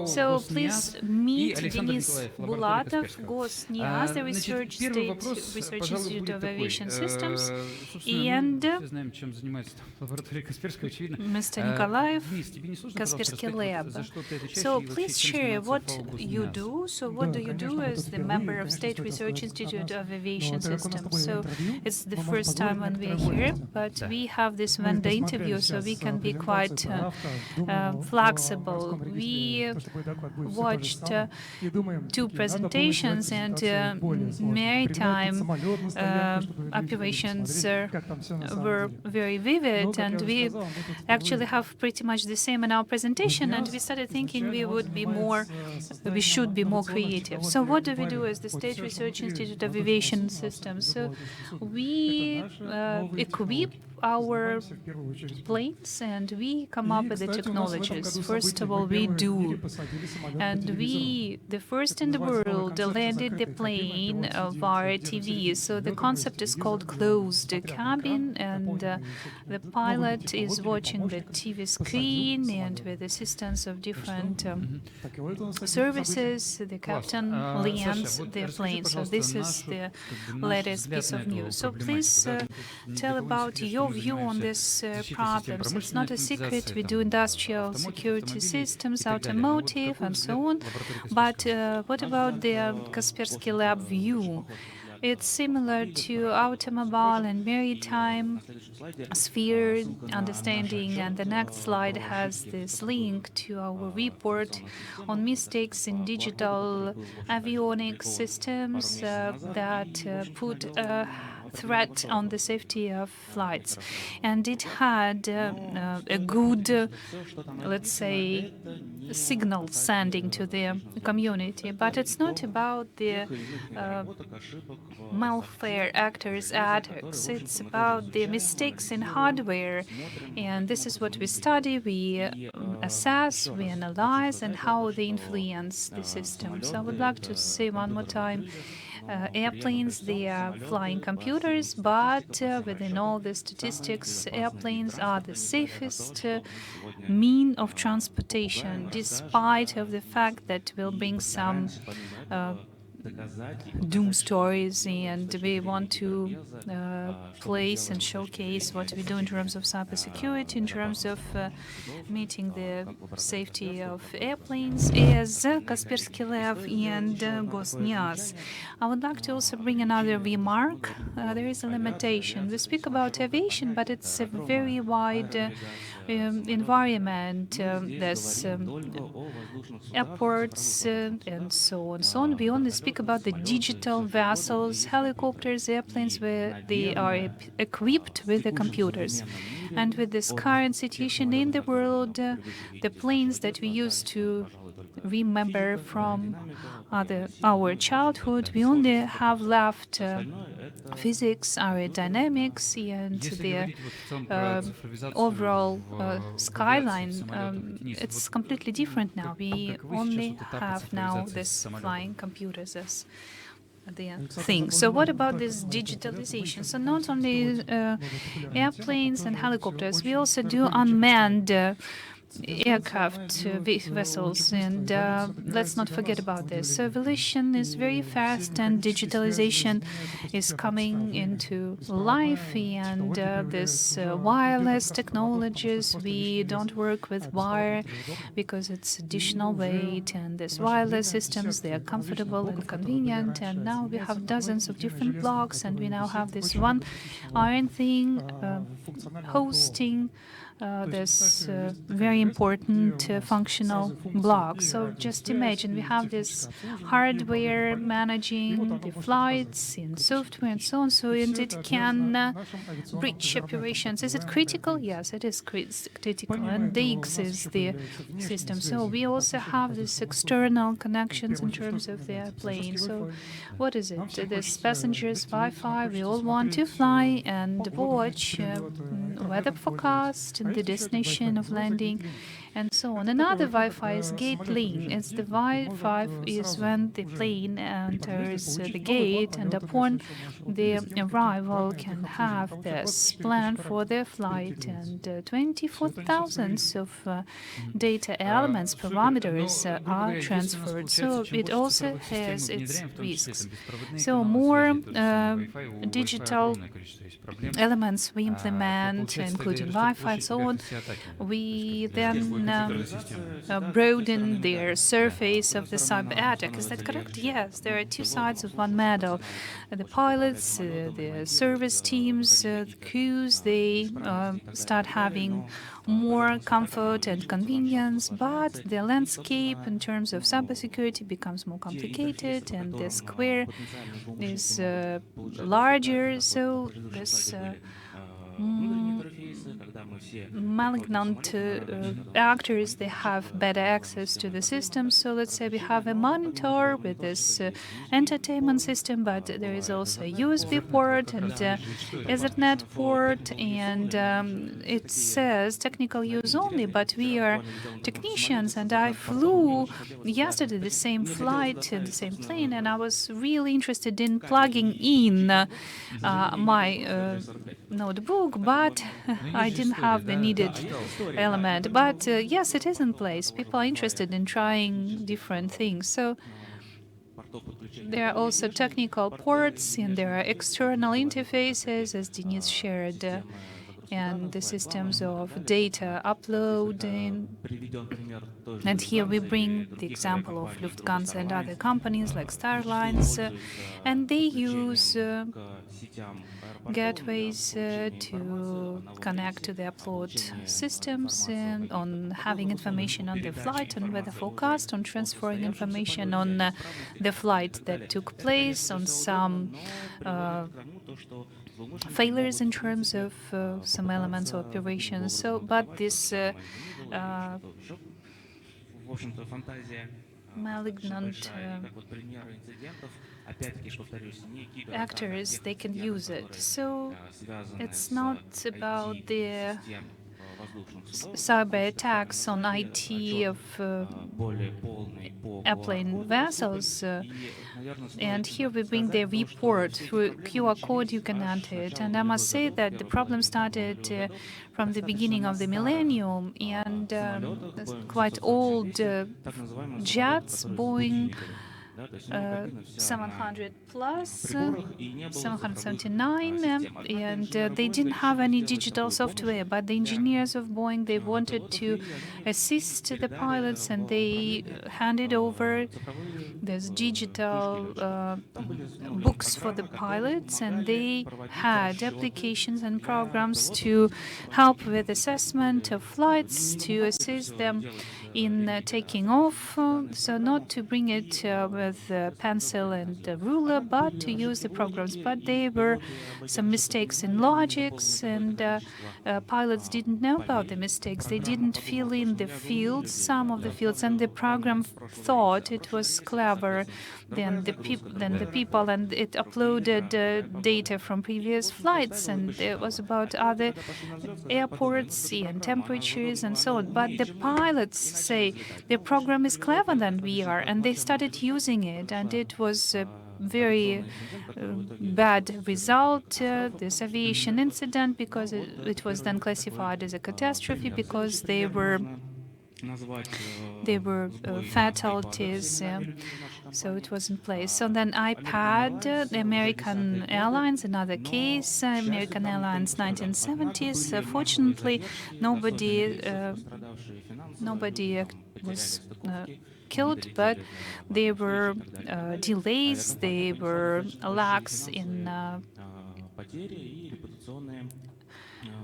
So please meet Denis Bulatov, GosNIAS, the Research Institute of Aviation Systems, and Mr. Nikolaev, Kaspersky Lab. So please share what you do. So what do you do as the member of State Research Institute of Aviation Systems? So it's the first time when we are here, but we have this vendor interview, so we can be quite flexible. We watched two presentations, and maritime operations were very vivid, and we actually have pretty much the same in our presentation, and we started thinking we should be more creative. So what do we do as the State Research Institute of Aviation Systems? So we equip our planes, and we come up with the technologies. First of all, we do. And we, the first in the world, landed the plane via TV. So the concept is called closed cabin, and the pilot is watching the TV screen, and with assistance of different services, the captain lands the plane. So this is the latest piece of news. So please tell about your view on these problems. It's not a secret. We do industrial security systems, automotive, and so on. But what about the Kaspersky Lab view? It's similar to automobile and maritime sphere understanding, and the next slide has this link to our report on mistakes in digital avionics systems that put a threat on the safety of flights. And it had a good, let's say, signal sending to the community. But it's not about the malware actors' attacks. It's about the mistakes in hardware. And this is what we study, we assess, we analyze, and how they influence the system. So I would like to say one more time, airplanes, they are flying computers, but within all the statistics, airplanes are the safest mean of transportation, despite of the fact that will bring some doom stories, and we want to place and showcase what we do in terms of cybersecurity, in terms of meeting the safety of airplanes as Kaspersky Lab and GosNIAS. I would like to also bring another remark. There is a limitation. We speak about aviation, but it's a very wide environment. There's airports and so on. So on. We only speak about the digital vessels, helicopters, airplanes, where they are equipped with the computers. And with this current situation in the world, the planes that we used to remember from our childhood, we only have left physics, aerodynamics, and the overall skyline. It's completely different now. We only have now this flying computers as the thing. So what about this digitalization? So not only airplanes and helicopters, we also do unmanned aircraft vessels, and let's not forget about this. So evolution is very fast, and digitalization is coming into life, and this wireless technologies, we don't work with wire because it's additional weight, and these wireless systems, they are comfortable and convenient, and now we have dozens of different blocks, and we now have this one iron thing hosting this very important functional block. So just imagine we have this hardware managing the flights and software and so on, so and it can reach operations. Is it critical? Yes, it is critical, and DX is the system. So we also have this external connections in terms of the airplane. So what is it? This passengers Wi-Fi, we all want to fly and watch weather forecast and the destination of landing, and so on. Another Wi-Fi is gate link. It's the Wi-Fi is when the plane enters the gate, and upon the arrival can have this plan for their flight, and 24,000 of data elements, parameters are transferred. So it also has its risks. So more digital elements we implement, including Wi-Fi and so on, we then broaden the surface of the cyber attack. Is that correct? Yes, there are two sides of one medal. The pilots, the service teams, the crews, they start having more comfort and convenience, but the landscape in terms of cybersecurity becomes more complicated, and the square is larger, so this malignant actors, they have better access to the system. So let's say we have a monitor with this entertainment system, but there is also a USB port and Ethernet port, and it says technical use only, but we are technicians, and I flew yesterday the same flight in the same plane, and I was really interested in plugging in my notebook, but I didn't have the needed element. But yes, it is in place. People are interested in trying different things. So there are also technical ports, and there are external interfaces, as Denis shared, and the systems of data uploading. And here we bring the example of Lufthansa and other companies like Starlines, and they use gateways to connect to the upload systems, and on having information on the flight, on weather forecast, on transferring information on the flight that took place, on some failures in terms of some elements of operations. So, but this malignant actors, they can use it. So it's not about the cyber attacks on IT of airplane vessels. And here we bring the report through QR code, you can enter it. And I must say that the problem started from the beginning of the millennium, and quite old jets, Boeing 700 plus, 779, and they didn't have any digital software, but the engineers of Boeing, they wanted to assist the pilots, and they handed over these digital books for the pilots, and they had applications and programs to help with assessment of flights, to assist them in taking off, so not to bring it with a pencil and a ruler, but to use the programs. But there were some mistakes in logics, and pilots didn't know about the mistakes. They didn't fill in the fields, some of the fields, and the program thought it was clever than the people, and it uploaded data from previous flights, and it was about other airports and temperatures and so on. But the pilots say the program is clever than we are, and they started using it, and it was a very bad result, this aviation incident, because it was then classified as a catastrophe, because they were fatalities, so it was in place. So then iPad, the American Airlines, another case, American Airlines 1970s. Fortunately, nobody was killed, but there were delays, there were lacks in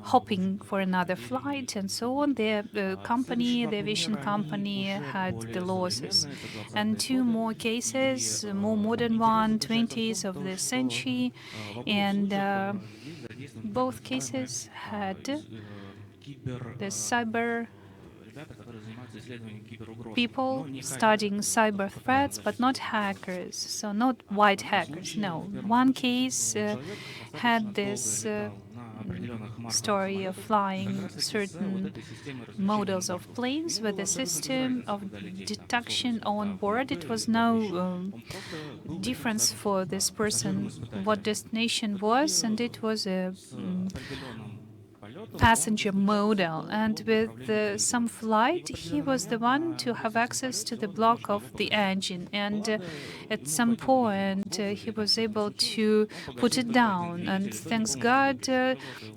hopping for another flight and so on. The aviation company, had the losses. And two more cases, more modern one, 20s of the century, and both cases had the cyber people studying cyber threats, but not hackers, so not white hackers. No, one case had this story of flying certain models of planes with a system of detection on board. It was no difference for this person what destination was, and it was a passenger model. And with some flight, he was the one to have access to the block of the engine. And at some point, he was able to put it down. And thanks God,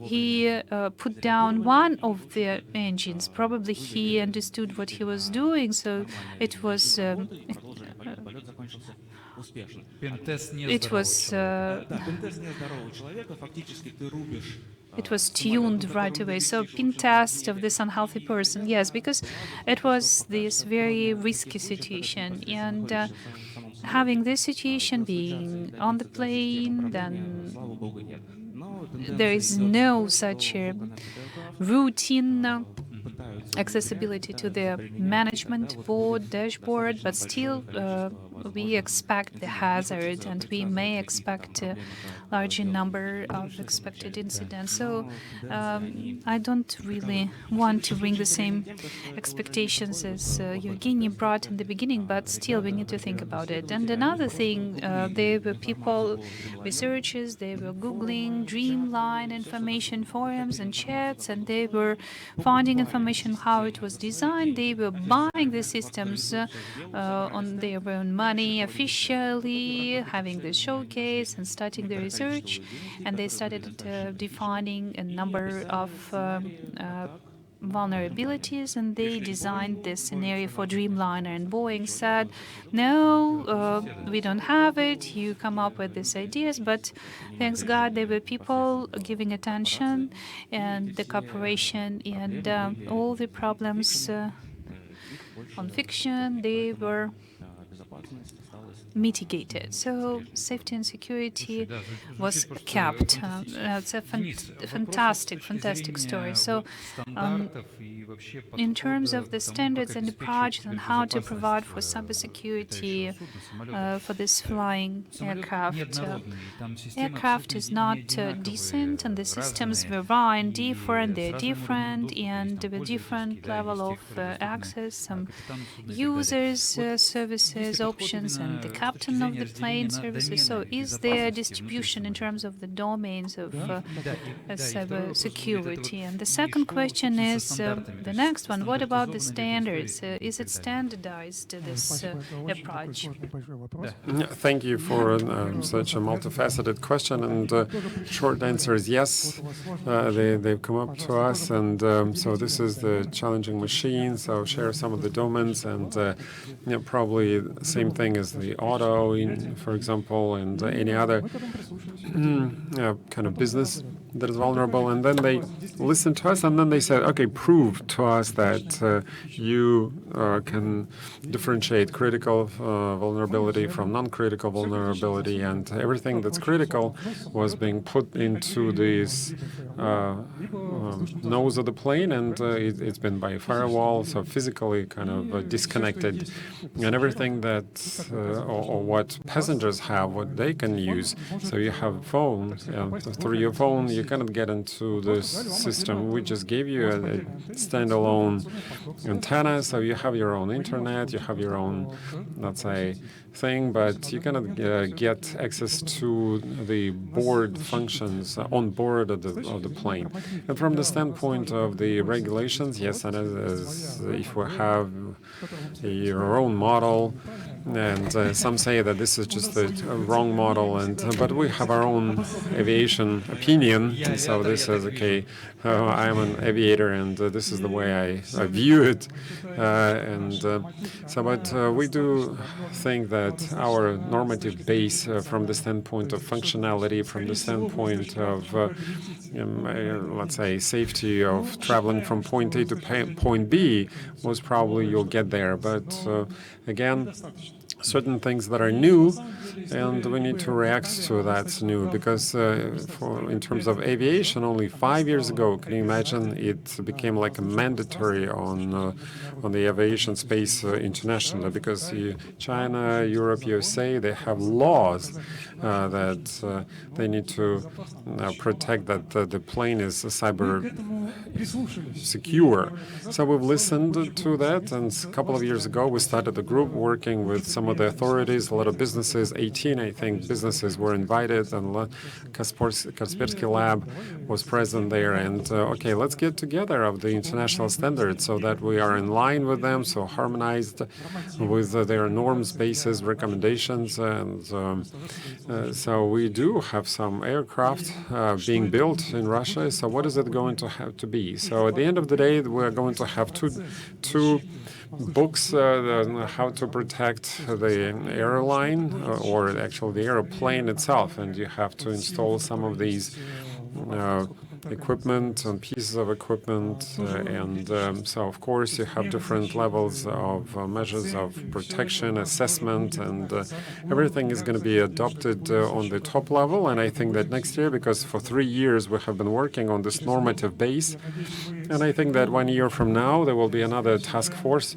he put down one of the engines. Probably he understood what he was doing, so it was. It was it was tuned right away. So pin test of this unhealthy person, yes, because it was this very risky situation. And having this situation being on the plane, then there is no such a routine accessibility to the management board dashboard, but still we expect the hazard and we may expect a larger number of expected incidents. So I don't really want to bring the same expectations as Evgeny brought in the beginning, but still we need to think about it. And another thing, there were people, researchers, they were Googling Dreamline information forums and chats, and they were finding information how it was designed. They were buying the systems on their own money officially, having the showcase and starting the research. And they started defining a number of vulnerabilities, and they designed this scenario for Dreamliner. And Boeing said, no, we don't have it. You come up with these ideas. But thanks God, there were people giving attention and the cooperation, and all the problems on fiction, they were mitigated. So safety and security was kept. It's a fantastic story. So in terms of the standards and the project and how to provide for cybersecurity for this flying aircraft, aircraft is not decent, and the systems vary and they're different, and with different level of access, some users, services, options, and the captain of the plane services. So is there distribution in terms of the domains of cybersecurity? And the second question is the next one. What about the standards? Is it standardized, this approach? Thank you for such a multifaceted question. And short answer is yes. They've come up to us, and so this is the challenging machine. So share some of the domains, and probably the same thing as the auto, for example, and any other kind of business that is vulnerable. And then they listened to us, and then they said, okay, prove to us that you can differentiate critical vulnerability from non-critical vulnerability, and everything that's critical was being put into this nose of the plane, and it's been by firewall, so physically kind of disconnected, and everything that or what passengers have, what they can use. So you have a phone, through your phone you cannot get into this system. We just gave you a standalone antenna, so you have your own internet, you have your own, let's say, thing, but you cannot get access to the board functions on board of the plane. And from the standpoint of the regulations, yes, and as if we have your own model, and some say that this is just the wrong model, and but we have our own aviation opinion. So this is okay. I'm an aviator, and this is the way I view it. But we do think that our normative base, from the standpoint of functionality, from the standpoint of let's say safety of traveling from point A to point B, was probably you'll get there. But again, certain things that are new, and we need to react to that new, because in terms of aviation, only 5 years ago, can you imagine, it became like a mandatory on the aviation space internationally, because China, Europe, USA, they have laws that they need to protect that the plane is cyber secure. So we've listened to that, and a couple of years ago we started a group working with some of the authorities, a lot of businesses, 18 I think businesses were invited, and Kaspersky lab was present there, and okay, let's get together of the international standards so that we are in line with them, so harmonized with their norms, bases, recommendations, and so we do have some aircraft being built in Russia. So what is it going to have to be? So at the end of the day, we're going to have two books, how to protect the airline or actually the airplane itself, and you have to install some of these equipment and pieces of equipment, and so of course you have different levels of measures of protection, assessment, and everything is going to be adopted on the top level. And I think that next year, because for 3 years we have been working on this normative base, and I think that 1 year from now there will be another task force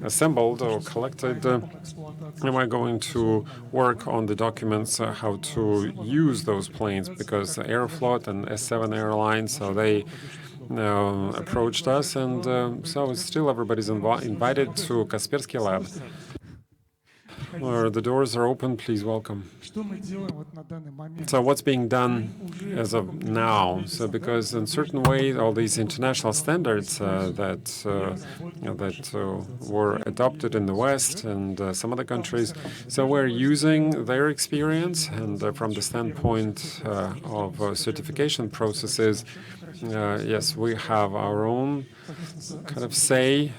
assembled or collected, and we're going to work on the documents how to use those planes, because Aeroflot and S7 Airlines, so they approached us, and so still everybody's invited to Kaspersky lab. The doors are open, please welcome. So what's being done as of now? So because in certain ways all these international standards that were adopted in the West and some other countries, so we're using their experience, and from the standpoint of certification processes, yes, we have our own kind of say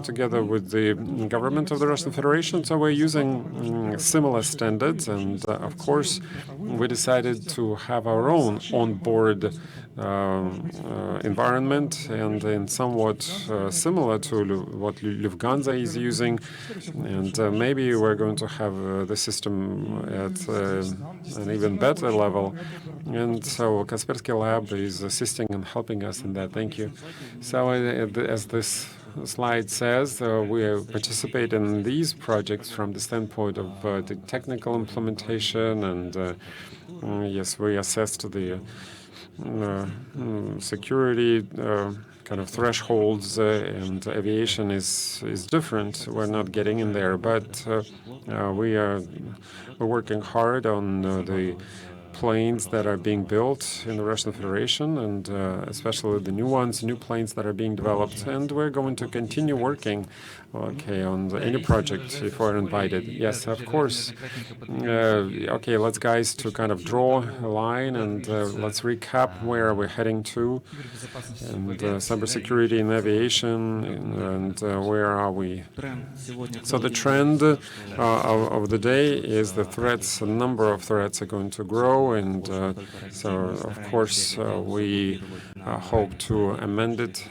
together with the government of the Russian Federation. So we're using similar standards, and of course we decided to have our own onboard environment, and in somewhat similar to what Lufthansa is using, and maybe we're going to have the system at an even better level. And so Kaspersky Lab is assisting and helping us in that. Thank you. So as this slide says, we participate in these projects from the standpoint of the technical implementation, and yes, we assessed the security kind of thresholds, and aviation is different. We're not getting in there, but we're working hard on the planes that are being built in the Russian Federation, and especially the new planes that are being developed. And we're going to continue working, okay, on any project if we're invited. Yes, of course. Okay, let's guys to kind of draw a line, and let's recap where we're heading to, and cybersecurity in aviation, and where are we? So the trend of the day is the threats. A number of threats are going to grow, and so of course we hope to amend it,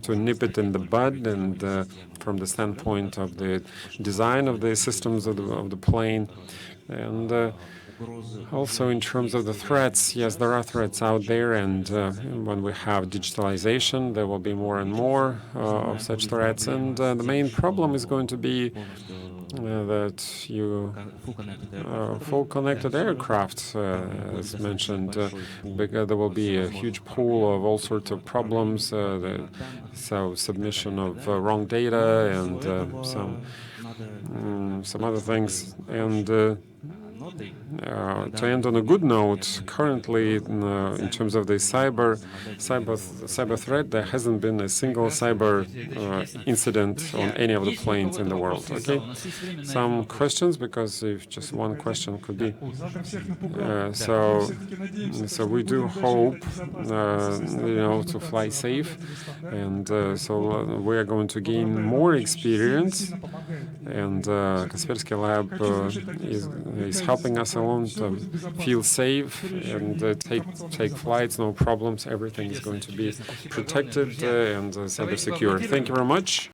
to nip it in the bud, and from the standpoint of the design of the systems of the plane, and also in terms of the threats. Yes, there are threats out there, and when we have digitalization, there will be more and more of such threats, and the main problem is going to be that full connected aircraft, as mentioned, because there will be a huge pool of all sorts of problems, so submission of wrong data, and some other things. And to end on a good note, currently, in terms of the cyber threat, there hasn't been a single cyber incident on any of the planes in the world. Okay, some questions, because if just one question could be. So we do hope, to fly safe, and so we are going to gain more experience, and Kaspersky Lab is helping us along to feel safe and take flights, no problems. Everything is going to be protected and cyber secure. Thank you very much.